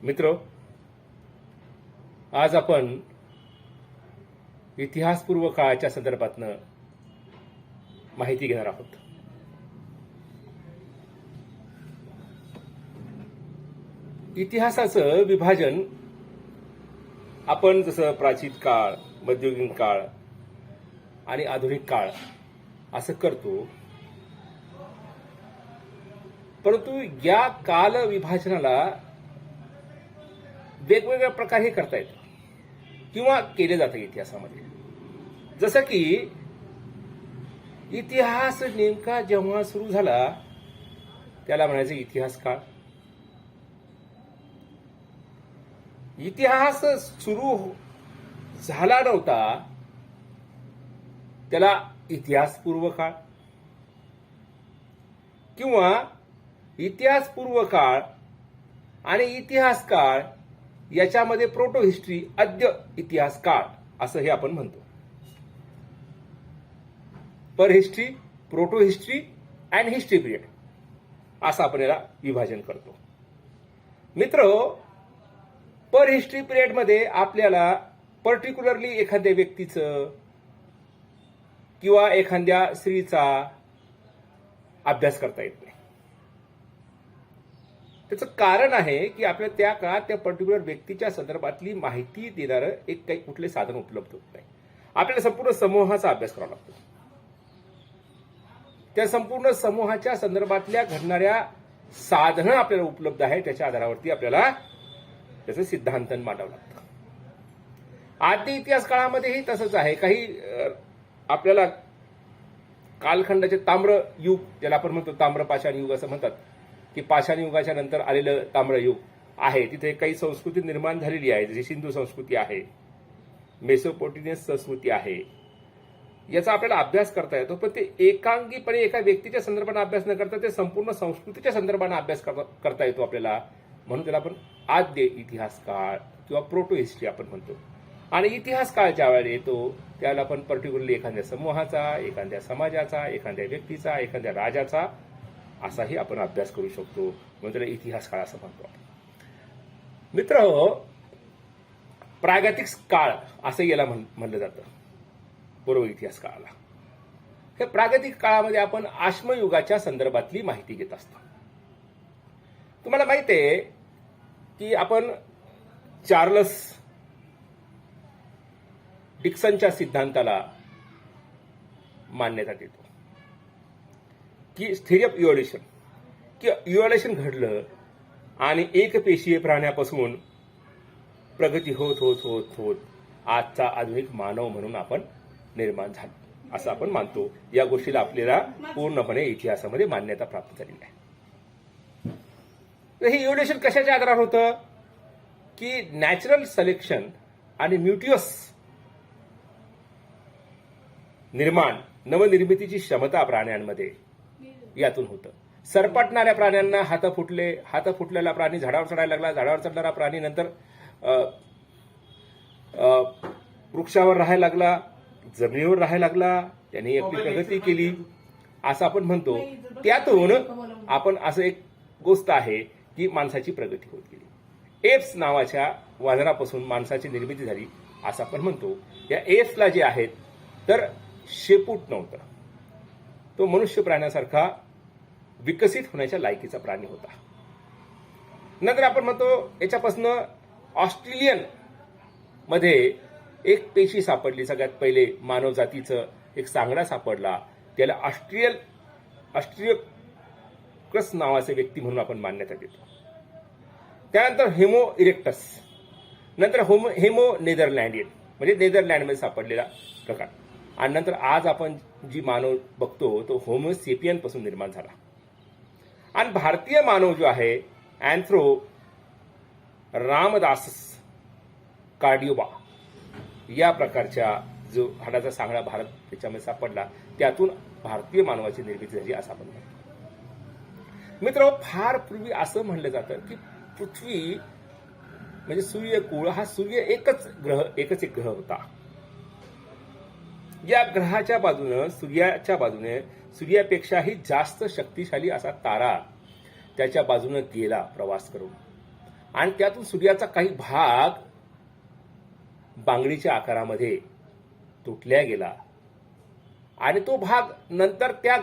मित्र, आज आपण इतिहासपूर्व काळाच्या संदर्भातनं माहिती घेणार आहोत. इतिहासाचं विभाजन आपण जसं प्राचीन काळ, मध्ययुगीन काळ आणि आधुनिक काळ असं करतो, परंतु या काल विभाजनाला वेगवेगळ्या प्रकारे करता येतं किंवा केले जातं इतिहासामध्ये. जसं की इतिहास नेमका जेव्हा सुरू झाला त्याला म्हणायचं इतिहास काळ. इतिहास सुरू झाला नव्हता त्याला इतिहासपूर्व काळ, किंवा इतिहासपूर्व काळ आणि इतिहास काळ याच्यामध्ये प्रोटो हिस्ट्री, आद्य इतिहास काळ असं हे आपण म्हणतो. Pre history, proto history and history period असं आपण याला विभाजन करतो. मित्र, पर हिस्ट्री पिरियडमध्ये आपल्याला पर्टिक्युलरली एखाद्या व्यक्तीचं किंवा एखाद्या स्त्रीचा अभ्यास करता येत नाही. त्याचं कारण आहे की आपल्याला त्या काळात त्या पर्टिक्युलर व्यक्तीच्या संदर्भातली माहिती देणारं एक काही कुठले साधन उपलब्ध होत नाही. आपल्याला संपूर्ण समूहाचा अभ्यास करावा लागतो. त्या संपूर्ण समूहाच्या संदर्भातल्या घडणाऱ्या साधनं आपल्याला उपलब्ध आहे, त्याच्या आधारावरती आपल्याला त्याचं सिद्धांतन मांडावं लागतं. आद्य इतिहास काळामध्येही तसंच आहे. काही आपल्याला कालखंडाचे ताम्र युग, ज्याला आपण म्हणतो ताम्र पाषाण युग असं म्हणतात, की पाषाण युगाच्या नंतर आलेलं ताम्र युग आहे. तिथे काही संस्कृती निर्माण झालेली आहे, जशी सिंधू संस्कृती आहे, मेसोपोटेमियस संस्कृती आहे. याचा आपल्याला अभ्यास करता येतो, पण ते एकांगीपणे एका व्यक्तीच्या संदर्भाने अभ्यास न करता ते संपूर्ण संस्कृतीच्या संदर्भाने अभ्यास करता येतो आपल्याला. म्हणून त्याला आपण आद्य इतिहास काळ किंवा प्रोटो हिस्ट्री आपण म्हणतो. आणि इतिहास काळ ज्या वेळेला येतो त्याला आपण पर्टिक्युलरली एखाद्या समूहाचा, एखाद्या समाजाचा, एखाद्या व्यक्तीचा, एखाद्या राजाचा असाही आपण अभ्यास करू शकतो. म्हणून त्याला इतिहास काळ असं म्हणतो. मित्र, प्रागैतिक काळ असं याला म्हणलं जातं, पूर्व इतिहास काळाला. हे प्रागैतिक काळामध्ये आपण आश्मयुगाच्या संदर्भातली माहिती घेत असतो. तुम्हाला माहिती आहे की आपण चार्ल्स डिक्सनच्या सिद्धांताला मान्यता देतो की थिअरी ऑफ इव्होल्युशन, की इव्होल्युशन घडलं आणि एकपेशीय प्राण्यापासून प्रगती होत होत होत होत आजचा आधुनिक मानव म्हणून आपण निर्माण झालो असं आपण मानतो. या गोष्टीला आपल्याला पूर्णपणे इतिहासामध्ये मान्यता प्राप्त झालेली आहे. तर हे इव्होल्युशन कशाच्या आधारावर होतं की नॅचरल सिलेक्शन आणि म्युटियस निर्माण, नवनिर्मितीची क्षमता प्राण्यांमध्ये यातून होतं. सरपटणाऱ्या प्राण्यांना हात फुटले, हात फुटलेला प्राणी झाडावर चढायला लागला, झाडावर चढणारा प्राणी नंतर वृक्षावर राहायला लागला, जमिनीवर राहायला लागला, त्यांनी आपली प्रगती केली असं आपण म्हणतो. त्यातून आपण असं एक गोष्ट आहे की माणसाची प्रगती होत गेली. एप्स नावाच्या वानरापासून माणसाची निर्मिती झाली असं आपण म्हणतो. या एप्सला जे आहेत तर शेपूट नव्हतं, तो मनुष्य प्राण्यासारखा विकसित होण्याच्या लायकीचा प्राणी होता. नंतर आपण म्हणतो याच्यापासून ऑस्ट्रेलियन मध्ये एक पेशी सापडली. सगळ्यात पहिले मानव जातीचं एक सांगडा सापडला, त्याला ऑस्ट्रियोक्रस नावाचे व्यक्ती म्हणून आपण मान्यता देतो. त्यानंतर हेमो इरेक्टस, नंतर हेमो नेदरलँडियन म्हणजे नेदरलँडमध्ये सापडलेला प्रकार, आणि नंतर आज आपण जी मानव बघतो तो होमो सेपियन पासून निर्माण झाला. आणि भारतीय मानव जो आहे अँथ्रो रामदास कार्डिओबा या प्रकारच्या जो हाडाचा सांगडा भारत त्याच्यामध्ये सापडला, त्यातून भारतीय मानवाची निर्मिती झाली असं आपण म्हणतो. मित्र, फार पूर्वी असं म्हणलं जातं की पृथ्वी म्हणजे सूर्यकुळ हा सूर्य एकच एक ग्रह होता. या ग्रहाच्या बाजूने, सूर्याच्या बाजूने, सूर्यापेक्षाही जास्त शक्तिशाली असा तारा त्याच्या बाजूने गेला प्रवास करून, आणि त्यातून सूर्याचा काही भाग बांगडीच्या आकारामध्ये तुटल्या गेला आणि तो भाग नंतर त्या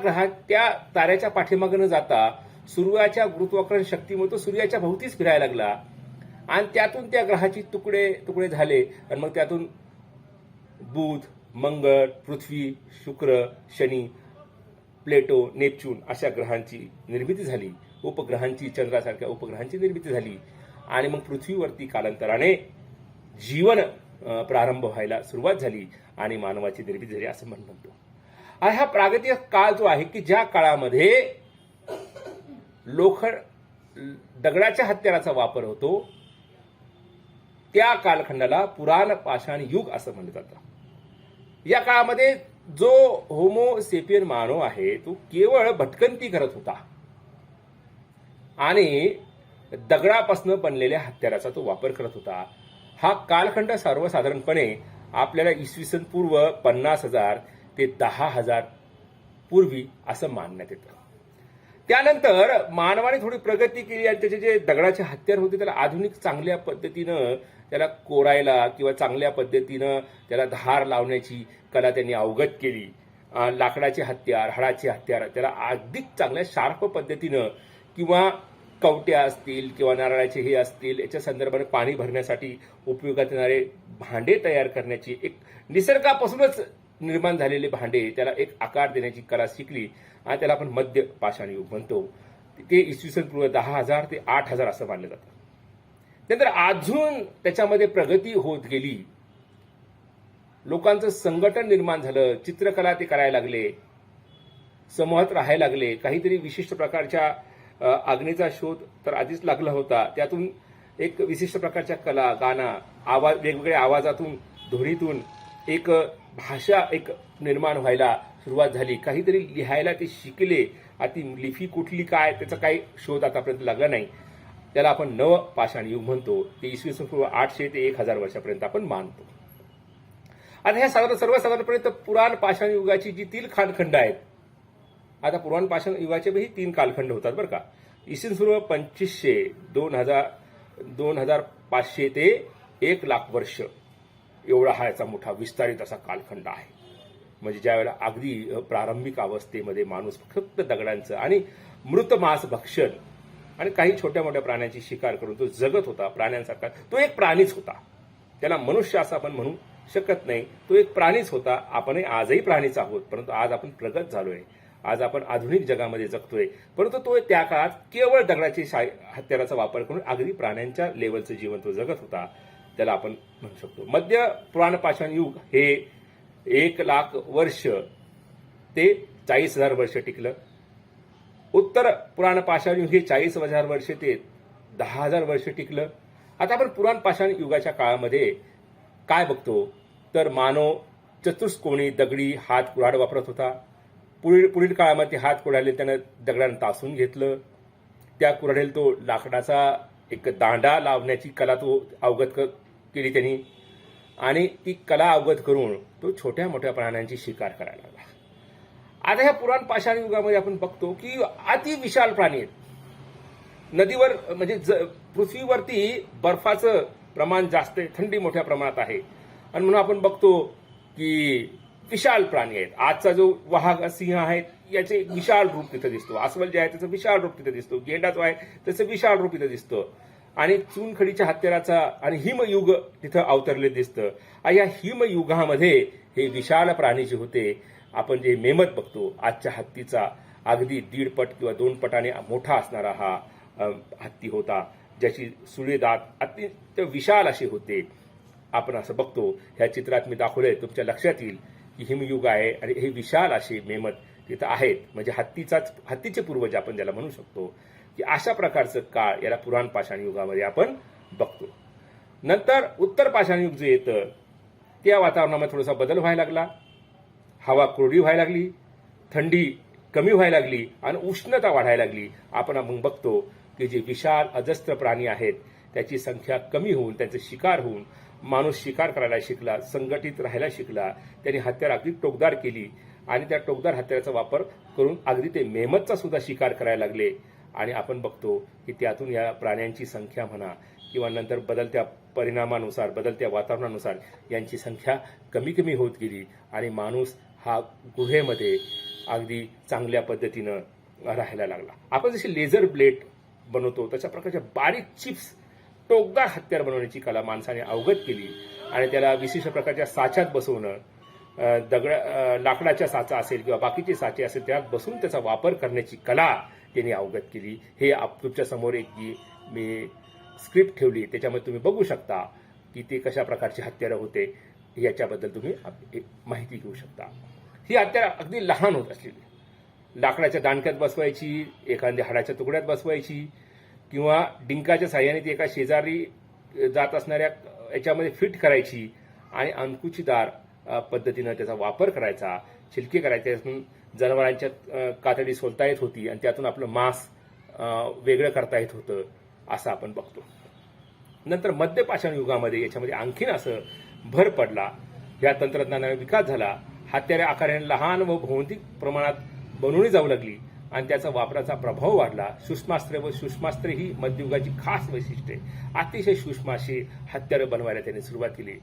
ताऱ्याच्या पाठीमागे न जाता सूर्याच्या गुरुत्वाकर्षण शक्तीमुळे तो सूर्याच्या भोवतीच फिरायला लागला आणि त्यातून त्या ग्रहाची तुकडे तुकडे झाले आणि मग त्यातून बुध, मंगळ, पृथ्वी, शुक्र, शनी, प्लेटो, नेपच्यून अशा ग्रहांची निर्मिती झाली. उपग्रहांची, चंद्रासारख्या उपग्रहांची निर्मिती झाली आणि मग पृथ्वीवरती कालांतराने जीवन प्रारंभ व्हायला सुरुवात झाली आणि मानवाची निर्मिती झाली असं म्हणतो. हा प्रागतिक काळ जो आहे की ज्या काळामध्ये दगडाच्या हत्याराचा वापर होतो त्या कालखंडाला पुराण पाषाण युग असं म्हणलं जातं. या काळामध्ये जो होमो सेपियन मानव आहे तो केवळ भटकंती करत होता आणि दगडापासून बनलेल्या हत्याराचा तो वापर करत होता. हा कालखंड सर्वसाधारणपणे आपल्याला इसवी सन पूर्व 50,000 ते 10,000 पूर्वी असं मानण्यात येतं. त्यानंतर मानवाने थोडी प्रगती केली आणि त्याचे जे दगडाचे हत्यार होते त्याला आधुनिक चांगल्या पद्धतीनं त्याला कोरायला किंवा चांगल्या पद्धतीनं त्याला धार लावण्याची कला त्यांनी अवगत केली. लाकडाचे हत्यार, हाडाचे हत्यार त्याला अधिक चांगल्या शार्प पद्धतीनं किंवा कवट्या असतील किंवा नारळाचे हे असतील याच्या संदर्भाने पाणी भरण्यासाठी उपयोगात येणारे भांडे तयार करण्याची एक निसर्गापासूनच निर्माण झालेले भांडे त्याला एक आकार देण्याची कला शिकली आणि त्याला आपण मध्य पाषाण युग म्हणतो. ते इसवी सन पूर्व 10,000 ते 8,000 असं मानलं जातं. नंतर अजून त्याच्यामध्ये प्रगती होत गेली. लोकांचं संघटन निर्माण झालं, चित्रकला ते करायला लागले, समूहात राहायला लागले. काहीतरी विशिष्ट प्रकारच्या अग्नीचा शोध तर आधीच लागला होता. त्यातून एक विशिष्ट प्रकारच्या कला, गाणं, आवाज, वेगवेगळ्या आवाजातून, ध्वनीतून एक भाषा एक निर्माण व्हायला सुरुवात झाली. काहीतरी लिहायला ते शिकले. ती लिपी कुठली काय त्याचा काही शोध आतापर्यंत लागला नाही. त्याला आपण नव पाषाण युग म्हणतो. ते इसवी सन पूर्व 800 ते 1000 वर्षापर्यंत आपण मानतो. आता ह्या सर्वसाधारणपर्यंत पुराण पाषाण युगाची जी 3 कालखंड आहेत. आता पुराण पाषाण युगाचे ही 3 कालखंड होतात बरं का. इसवी सन पूर्व 2500, 2500 ते 1,00,000 वर्ष एवढा हा याचा मोठा विस्तारित असा कालखंड आहे. म्हणजे ज्यावेळेला अगदी प्रारंभिक अवस्थेमध्ये माणूस फक्त दगडांचं आणि मृत मांस भक्षण आणि काही छोट्या मोठ्या प्राण्यांची शिकार करून तो जगत होता. प्राण्यांसारखा तो एक प्राणीच होता. त्याला मनुष्य असं आपण म्हणू शकत नाही. तो एक प्राणीच होता. आपण आजही प्राणीच आहोत, परंतु आज आपण प्रगत झालोय. आज आपण आधुनिक जगामध्ये जगतोय, परंतु तो त्या काळात केवळ दगडाच्या हत्याराचा वापर करून अगदी प्राण्यांच्या लेवलचं जीवन तो जगत होता. त्याला आपण म्हणू शकतो. मध्य पुराण पाषाण युग हे 1,00,000 वर्ष ते 40,000 वर्ष टिकलं. उत्तर पुराण पाषाण युग हे 40,000 वर्ष ते 10,000 वर्ष टिकलं. आता आपण पुराण पाषाण युगाच्या काळामध्ये काय बघतो तर मानव चतुष्कोणी दगडी हात कुऱ्हाड वापरत होता. पुढील काळामध्ये हात कुऱ्हाडले त्यानं दगडानं तासून घेतलं. त्या कुऱ्हाडीला तो लाकडाचा एक दांडा लावण्याची कला तो अवगत केली त्यांनी आणि ती कला अवगत करून तो छोट्या मोठ्या प्राण्यांची शिकार करायला लागला. आता ह्या पुराण पाषाण युगामध्ये आपण बघतो की अति विशाल प्राणी आहेत. नदीवर म्हणजे पृथ्वीवरती बर्फाचं प्रमाण जास्त आहे, थंडी मोठ्या प्रमाणात आहे आणि म्हणून आपण बघतो की विशाल प्राणी आहेत. आजचा जो वाघ सिंह आहे याचे विशाल रूप तिथे दिसतो. अस्वल जे आहे त्याचं विशाल रूप तिथे दिसतो. गेंडा जो आहे त्याचं विशाल रूप तिथे दिसतं आणि चुनखडीच्या हत्याराचा आणि हिमयुग तिथं अवतरले दिसतं. या हिमयुगामध्ये हे विशाल प्राणी जे होते आपण जे मेमत बघतो आजच्या हत्तीचा अगदी 1.5 पट किंवा 2 पटाने मोठा असणारा हा हत्ती होता, ज्याची सुळे दात अत्यंत विशाल असे होते. आपण असं बघतो. ह्या चित्रात मी दाखवलंय, तुमच्या लक्षात येईल की हिमयुग आहे आणि हे विशाल असे मेमत तिथं आहेत. म्हणजे हत्तीचे पूर्वज आपण ज्याला म्हणू शकतो की अशा प्रकारचं काळ याला पुराण पाषाण युगामध्ये आपण बघतो. नंतर उत्तर पाषाण युग जे येतं त्या वातावरणामध्ये थोडासा बदल व्हायला लागला. हवा कोरडी व्हायला लागली, थंडी कमी व्हायला लागली आणि उष्णता वाढायला लागली. आपण मग बघतो की जे विशाल अजस्त्र प्राणी आहेत त्याची संख्या कमी होऊन त्यांचे शिकार होऊन माणूस शिकार करायला शिकला, संघटित राहायला शिकला. त्यांनी हत्यार अगदी टोकदार केली आणि त्या टोकदार हत्याराचा वापर करून अगदी ते मेहमतचा सुद्धा शिकार करायला लागले आणि आपण बघतो की त्यातून या प्राण्यांची संख्या म्हणा किंवा नंतर बदलत्या परिणामानुसार बदलत्या वातावरणानुसार यांची संख्या कमी कमी होत गेली आणि माणूस हा गुहेमध्ये अगदी चांगल्या पद्धतीनं राहायला लागला. आपण जशी लेझर ब्लेड बनवतो तशा प्रकारच्या बारीक चिप्स टोकदार हत्यार बनवण्याची कला माणसाने अवगत केली आणि त्याला विशिष्ट प्रकारच्या साच्यात बसवणं, लाकडाच्या साचा असेल किंवा बाकीचे साचे असेल त्यात बसून त्याचा वापर करण्याची कला त्यांनी अवगत केली. हे तुमच्या समोर एक मी स्क्रिप्ट ठेवली, त्याच्यामध्ये तुम्ही बघू शकता की ते कशा प्रकारचे हत्यारं होते याच्याबद्दल तुम्ही माहिती घेऊ शकता. ही हत्यारं अगदी लहान होत असलेली, लाकडाच्या दांडक्यात बसवायची, एखाद्या हाडाच्या तुकड्यात बसवायची किंवा डिंकाच्या साह्याने ती एका शेजारी जात असणाऱ्या याच्यामध्ये फिट करायची आणि अंकुचीदार पद्धतीनं त्याचा वापर करायचा, छिलके करायचे, त्यातून जनावरांच्या कातडी सोलता येत होती आणि त्यातून आपलं मांस वेगळं करता येत होतं असं आपण बघतो. नंतर मध्यपाषाण युगामध्ये याच्यामध्ये आणखीन असं भर पडला, या तंत्रज्ञानाचा विकास झाला, हत्यारे आकाराने लहान व भौतिक प्रमाणात बनवली जाऊ लागली आणि त्याचा वापराचा प्रभाव वाढला. सूक्ष्मास्त्रे व सूक्ष्मास्त्रे ही मध्ययुगाची खास वैशिष्ट्ये. अतिशय सूक्ष्म अशी हत्यारं बनवायला त्यांनी सुरुवात केली.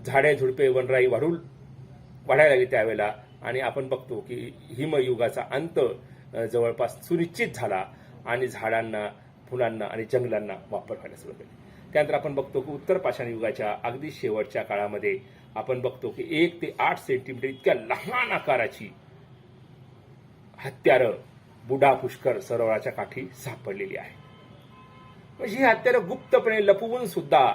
झाडे झुडपे वनराई वाढायला लागली त्यावेळेला आणि आपण बघतो की हिमयुगाचा अंत जवळपास सुनिश्चित झाला आणि झाडांना, फुलांना आणि जंगलांना वापर करायला सुरुवात झाली. त्यानंतर आपण बघतो की उत्तर पाषाण युगाच्या अगदी शेवटच्या काळामध्ये आपण बघतो की 1 ते 8 सेंटीमीटर इतक्या लहान आकाराची हत्यारं बुडा पुष्कर सरोवराच्या काठी सापडलेली आहे. म्हणजे ही हत्यारं गुप्तपणे लपवून सुद्धा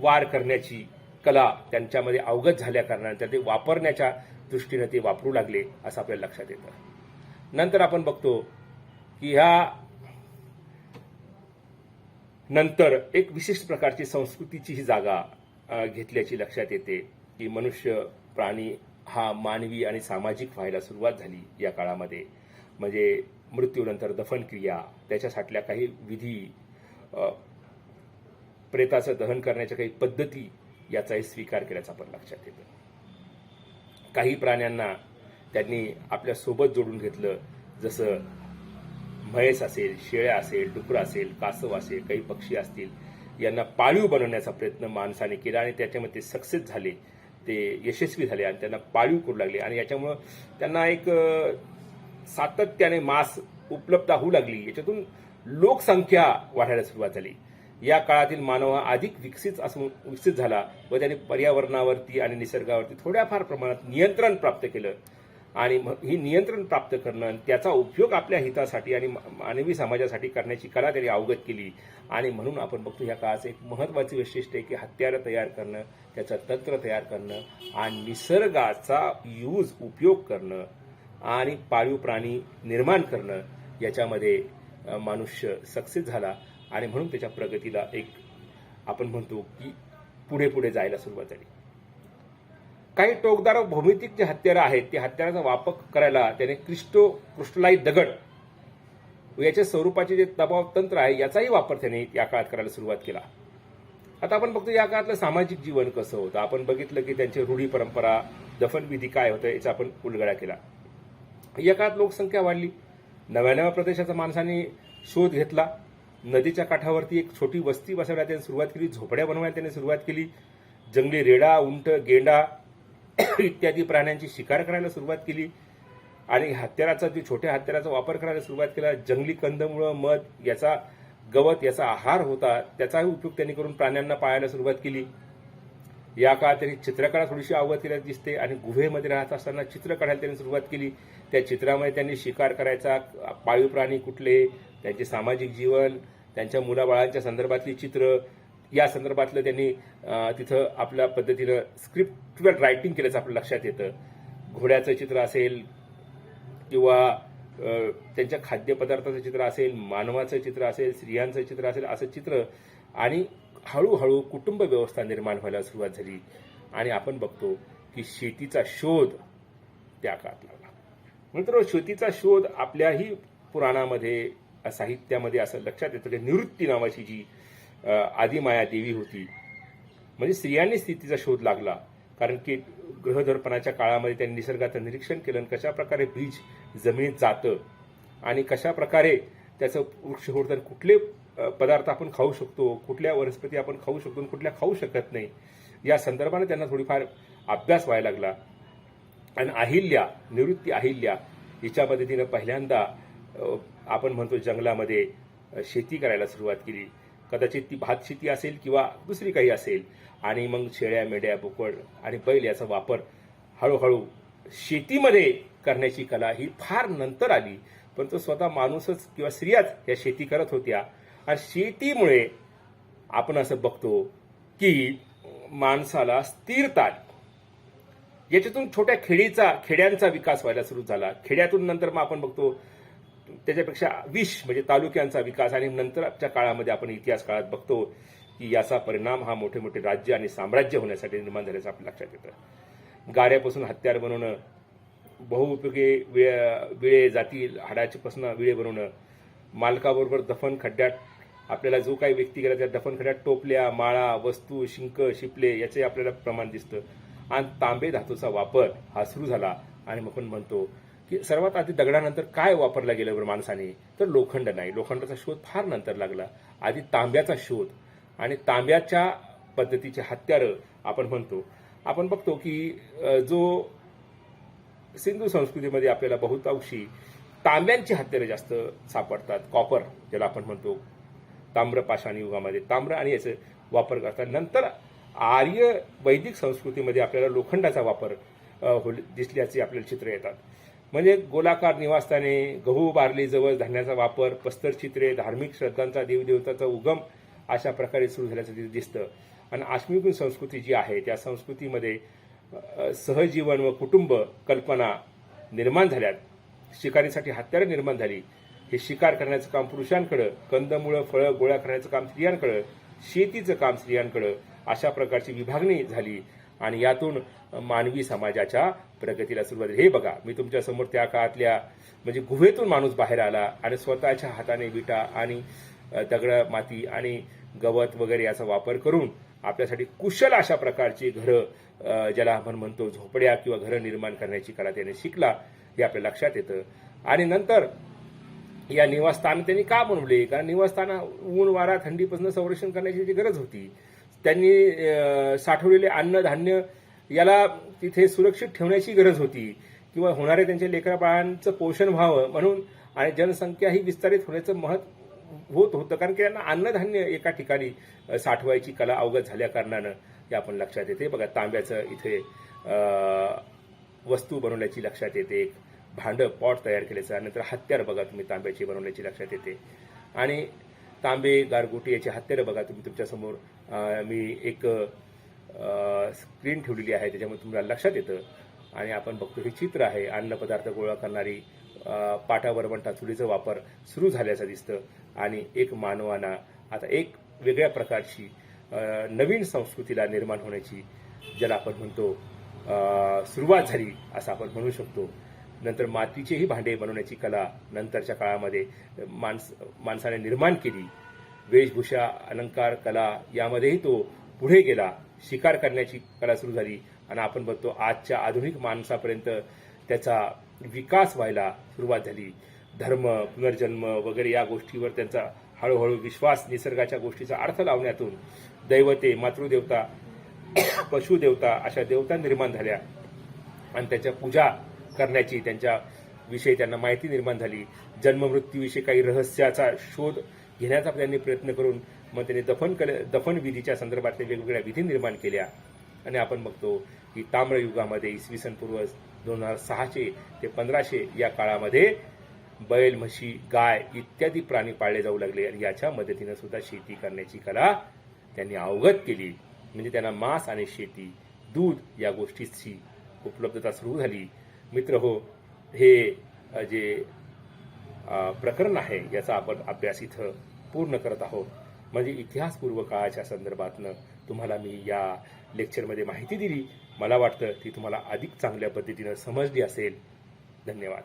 वार करण्याची कला त्यांच्यामध्ये अवगत झाल्या कारणाने ते वापरण्याच्या दृष्टीने ते वापरू लागले असं आपल्याला लक्षात येतं. नंतर आपण बघतो की ह्या नंतर एक विशिष्ट प्रकारची संस्कृतीची ही जागा घेतल्याची लक्षात येते की मनुष्य प्राणी हा मानवी आणि सामाजिक व्हायला सुरुवात झाली या काळामध्ये. म्हणजे मृत्यूनंतर दफनक्रिया, त्याच्यासाठल्या काही विधी, प्रेताचं दहन करण्याच्या काही पद्धती याचाही स्वीकार केल्याचं आपण लक्षात येतं. काही प्राण्यांना त्यांनी आपल्या सोबत जोडून घेतलं, जसं म्हैस असेल, शेळ्या असेल, डुकरं असेल, कासव असेल, काही पक्षी असतील, यांना पाळीव बनवण्याचा प्रयत्न माणसाने केला आणि त्याच्यामध्ये ते सक्सेस झाले, ते यशस्वी झाले आणि त्यांना पाळीव करू लागले आणि याच्यामुळं त्यांना एक सातत्याने मांस उपलब्ध होऊ लागली. याच्यातून लोकसंख्या वाढायला सुरुवात झाली. या काळातील मानव हा अधिक विकसित झाला व त्याने पर्यावरणावरती आणि निसर्गावरती थोड्याफार प्रमाणात नियंत्रण प्राप्त केलं आणि ही नियंत्रण प्राप्त करणं आणि त्याचा उपयोग आपल्या हितासाठी आणि मानवी समाजासाठी करण्याची कला त्यांनी अवगत केली. आणि म्हणून आपण बघतो या काळाचं एक महत्त्वाचे वैशिष्ट्य आहे की हत्यारं तयार करणं, त्याचं तंत्र तयार करणं आणि निसर्गाचा उपयोग करणं आणि पाळीव प्राणी निर्माण करणं याच्यामध्ये मनुष्य सक्सेस झाला आणि म्हणून त्याच्या प्रगतीला एक आपण म्हणतो की पुढे पुढे जायला सुरुवात झाली. काही टोकदार भौमितिक जे हत्यारं आहेत ते हत्याराचा वापर करायला त्याने क्रिस्टलाइट दगड व याच्या स्वरूपाचे जे दबाव तंत्र आहे याचाही वापर त्याने या काळात करायला सुरुवात केला. आता आपण बघतो या काळातलं सामाजिक जीवन कसं होतं. आपण बघितलं की त्यांची रूढी परंपरा, दफनविधी काय होतं याचा आपण उलगडा केला. या काळात लोकसंख्या वाढली, नव्या नव्या प्रदेशाचा माणसाने शोध घेतला, नदीच्या काठावरती एक छोटी वस्ती बसवायला त्यांनी सुरुवात केली, झोपड्या बनवायला त्यांनी सुरुवात केली, जंगली रेडा, उंट, गेंडा इत्यादी प्राण्यांची शिकार करायला सुरुवात केली आणि हत्याराचा छोट्या हत्याराचा वापर करायला सुरुवात केला. जंगली कंदमुळं, मध याचा गवत याचा आहार होता त्याचाही उपयोग त्यांनी करून प्राण्यांना पाळायला सुरुवात केली. या काळात त्यांनी चित्रकला थोडीशी अवगत केल्याची दिसते आणि गुहेमध्ये राहत असताना चित्र काढायला त्यांनी सुरुवात केली. त्या चित्रामध्ये त्यांनी शिकार करायचा, पाळीव प्राणी कुठले, त्यांचे सामाजिक जीवन, त्यांच्या मुलाबाळांच्या संदर्भातली चित्र या संदर्भातलं त्यांनी तिथं आपल्या पद्धतीनं स्क्रिप्टवर रायटिंग केल्याचं आपल्या लक्षात येतं. घोड्याचं चित्र असेल किंवा त्यांच्या खाद्यपदार्थाचं चित्र असेल, मानवाचं चित्र असेल, स्त्रियांचं चित्र असेल, असं चित्र आणि हळूहळू कुटुंब व्यवस्था निर्माण व्हायला सुरुवात झाली आणि आपण बघतो की शेतीचा शोध त्या काळात लागला. नंतर शेतीचा शोध आपल्याही पुराणामध्ये, साहित्यामध्ये असं लक्षात येतं की निवृत्ती नावाची जी आदिमाया देवी होती, म्हणजे स्त्रियांनीच तिचा शोध लागला. कारण की गृहधर्पणाच्या काळामध्ये त्यांनी निसर्गाचं निरीक्षण केलं, कशा प्रकारे बीज जमिनीत जातं आणि कशा प्रकारे त्याचं वृक्ष होतं कुठले पदार्थ आपण खाऊ शकतो, कुठल्या वनस्पती आपण खाऊ शकतो आणि कुठल्या खाऊ शकत नाही, या संदर्भाने त्यांना थोडीफार अभ्यास व्हायला लागला. आणि अहिल्या, निवृत्ती अहिल्या हिच्यामध्ये तिनं पहिल्यांदा आपण म्हणतो जंगलामध्ये शेती करायला सुरुवात केली. कदाचित ती भात शेती असेल किंवा दुसरी काही असेल. आणि मग शेळ्या, मेंढ्या, बोकड आणि बैल याचा वापर हळूहळू शेतीमध्ये करण्याची कला ही फार नंतर आली. पण तो स्वतः माणूसच किंवा स्त्रियाच या शेती करत होत्या. आणि शेतीमुळे आपण असं बघतो की माणसाला स्थिरता, याच्यातून छोट्या खेड्यांचा विकास व्हायला सुरू झाला. खेड्यातून नंतर मग आपण बघतो त्याच्यापेक्षा म्हणजे तालुक्यांचा विकास. आणि नंतरच्या काळामध्ये आपण इतिहास काळात बघतो की याचा परिणाम हा मोठे मोठे राज्य आणि साम्राज्य होण्यासाठी निर्माण झाल्याचं आपल्या लक्षात येतं. गाऱ्यापासून हत्यार बनवणं, बहुउपयोगी विळे, जाती हाडाच्यापासून विळे बनवणं, मालकाबरोबर दफन खड्ड्यात आपल्याला जो काही व्यक्ती गेला त्या दफन खड्ड्यात टोपल्या, माळा, वस्तू, शिंक, शिपले याचे आपल्याला प्रमाण दिसतं. आणि तांबे धातूचा वापर हा सुरू झाला. आणि मग आपण म्हणतो की सर्वात आधी दगडानंतर काय वापरला गेलं बरं माणसाने, तर लोखंड नाही. लोखंडाचा शोध फार नंतर लागला. आधी तांब्याचा शोध आणि तांब्याच्या पद्धतीचे हत्यारं आपण म्हणतो. आपण बघतो की जो सिंधू संस्कृतीमध्ये आपल्याला बहुतांशी तांब्यांची हत्यारे जास्त सापडतात. कॉपर ज्याला आपण म्हणतो, ताम्र पाषाण युगामध्ये ताम्र आणि याचे वापर करतात. नंतर आर्य वैदिक संस्कृतीमध्ये आपल्याला लोखंडाचा वापर दिसल्याचे आपल्याला चित्र येतात. म्हणजे गोलाकार निवासस्थाने, गहू, बार्ली, जवळ धान्याचा वापर, पस्तर चित्रे, धार्मिक श्रद्धांचा, देवदेवताचा उगम अशा प्रकारे सुरू झाल्याचं दिसतं. आणि आश्मिकून संस्कृती जी आहे त्या संस्कृतीमध्ये सहजीवन व कुटुंब कल्पना निर्माण झाल्यात. शिकारीसाठी हत्यारं निर्माण झाली. हे शिकार करण्याचं काम पुरुषांकडं, कंदमुळं, फळं गोळा करण्याचं काम स्त्रियांकडं, शेतीचं काम स्त्रियांकडं, अशा प्रकारची विभागणी झाली. आणि यातून मानवी समाजाच्या प्रगतीला सुरुवात झाली. हे बघा, मी तुमच्या समोर त्या काळातल्या म्हणजे गुहेतून माणूस बाहेर आला आणि स्वतःच्या हाताने विटा आणि दगड, माती आणि गवत वगैरे याचा वापर करून आपल्यासाठी कुशल अशा प्रकारची घरं, ज्याला आपण म्हणतो झोपड्या किंवा घरं निर्माण करण्याची कला त्याने शिकला, हे आपल्या लक्षात येतं. आणि नंतर या निवासस्थान त्यांनी का बनवले, कारण निवासस्थान ऊन, वारा, थंडीपासून संरक्षण करण्याची जी गरज होती. त्यांनी साठवलेले अन्न, धान्य याला तिथे सुरक्षित ठेवण्याची गरज होती किंवा होणारे त्यांच्या लेकराबाळांचं पोषण व्हावं म्हणून. आणि जनसंख्या ही विस्तारित होण्याचं होत होतं, कारण की त्यांना अन्नधान्य एका ठिकाणी साठवायची कला अवगत झाल्या कारणानं हे आपण लक्षात येते. बघा, तांब्याचं इथे वस्तू बनवण्याची लक्षात येते, एक भांडं, पॉट तयार केल्याचं. नंतर हत्यार बघा तुम्ही तांब्याची बनवण्याची लक्षात येते. आणि तांबे, गारगोटी याची हत्यारं बघा तुम्ही तुमच्यासमोर. मी एक स्क्रीन ठेवलेली आहे, त्याच्यामुळे तुम्हाला लक्षात येतं. आणि आपण बघतो हे चित्र आहे, अन्नपदार्थ गोळा करणारी पाटावर म्हणता चुलीचा वापर सुरू झाल्याचं दिसतं. आणि एक मानवाना आता एक वेगळ्या प्रकारची नवीन संस्कृतीला निर्माण होण्याची, ज्याला आपण म्हणतो सुरुवात झाली असं आपण म्हणू शकतो. नंतर मातीचेही भांडे बनवण्याची कला नंतरच्या काळामध्ये माणसाने निर्माण केली. वेशभूषा, अलंकार, कला यामध्येही तो पुढे गेला. शिकार करण्याची कला सुरू झाली. आणि आपण बघतो आजच्या आधुनिक माणसापर्यंत त्याचा विकास व्हायला सुरुवात झाली. धर्म, पुनर्जन्म वगैरे या गोष्टीवर त्यांचा हळूहळू विश्वास, निसर्गाच्या गोष्टीचा अर्थ लावण्यातून दैवते, मातृदेवता, पशुदेवता अशा देवता निर्माण झाल्या. आणि त्याच्या पूजा करण्याची त्यांच्या विषयी त्यांना माहिती निर्माण झाली. जन्ममृत्यूविषयी काही रहस्याचा शोध घेण्याचा त्यांनी प्रयत्न करून मग त्यांनी दफन विधीच्या संदर्भातल्या वेगवेगळ्या विधी निर्माण केल्या. आणि आपण बघतो की ताम्रयुगामध्ये इसवी सन पूर्व 200600 ते 1500 या काळामध्ये बैल, म्हशी, गाय इत्यादी प्राणी पाळले जाऊ लागले. आणि याच्या मदतीनं सुद्धा शेती करण्याची कला त्यांनी अवगत केली. म्हणजे त्यांना मांस आणि शेती, दूध या गोष्टीची उपलब्धता सुरू झाली. मित्र हो, हे जे प्रकरण आहे याचा आपण अभ्यास इथं पूर्ण करत आहोत. म्हणजे इतिहासपूर्व काळाच्या संदर्भातनं तुम्हाला मी या लेक्चरमध्ये माहिती दिली. मला वाटतं ती तुम्हाला अधिक चांगल्या पद्धतीनं समजली असेल. धन्यवाद.